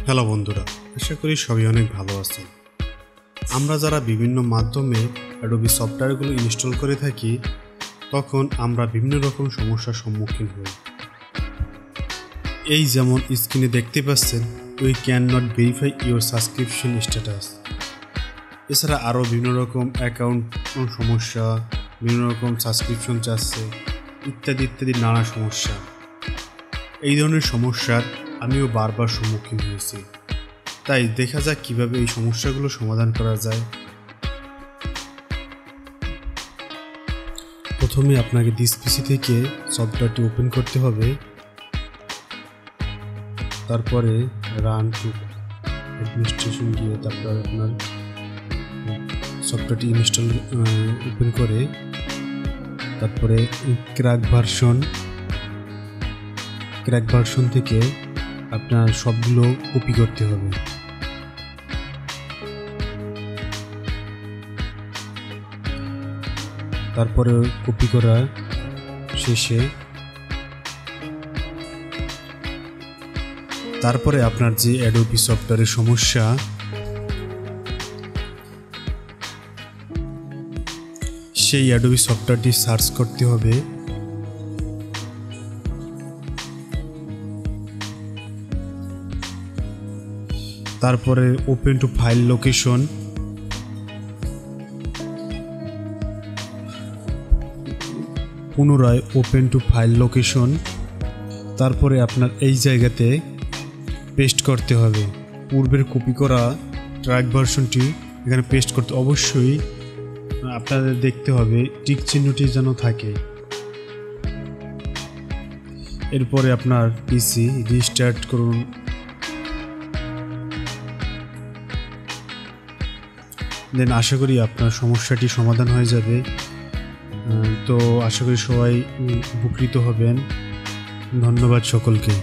Hello বন্ধুরা, আশা করি সবাই অনেক ভালো আছেন। আমরা যারা বিভিন্ন মাধ্যমে অ্যাডোবি সফটওয়্যারগুলো ইনস্টল করে থাকি, তখন আমরা বিভিন্ন রকম সমস্যার সম্মুখীন হই। এই যেমন স্ক্রিনে দেখতে পাচ্ছেন, we can not verify your subscription status. এছাড়া আরও বিভিন্ন রকম অ্যাকাউন্ট সমস্যা, বিভিন্ন রকম সাবস্ক্রিপশন চাচ্ছে, ইত্যাদি ইত্যাদি নানা সমস্যা। এই ধরনের সমস্যার আমিও বারবার সম্মুখীন হয়েছি। তাই দেখা যাক কিভাবে এই সমস্যাগুলো সমাধান করা যায়। প্রথমে আপনাকে দিস পিসি থেকে সফটওয়্যারটি ওপেন করতে হবে, তারপরে রান টু অ্যাডমিনিস্ট্রেশন গিয়ে তারপর আপনার সফটওয়্যারটি ইনস্টল ওপেন করে তারপরে ক্র্যাক ভার্সন থেকে আপনার সবগুলো কপি করতে হবে। তারপরে কপি করা শেষে তারপরে আপনার যে অ্যাডোবি সফটওয়্যারের সমস্যা সেই অ্যাডোবি সফটওয়্যারটি সার্চ করতে হবে। তারপরে ওপেন টু ফাইল লোকেশন, পুনরায় ওপেন টু ফাইল লোকেশন, তারপরে আপনার এই জায়গাতে পেস্ট করতে হবে। পূর্বের কপি করা ট্র্যাক ভার্সনটি এখানে পেস্ট করতে অবশ্যই আপনাদের দেখতে হবে টিক চিহ্নটি যেন থাকে। এরপরে আপনার পিসি রিস্টার্ট করুন। দেন আশা করি আপনার সমস্যাটি সমাধান হয়ে যাবে। তো আশা করি সবাই উপকৃত হবেন। ধন্যবাদ সকলকে।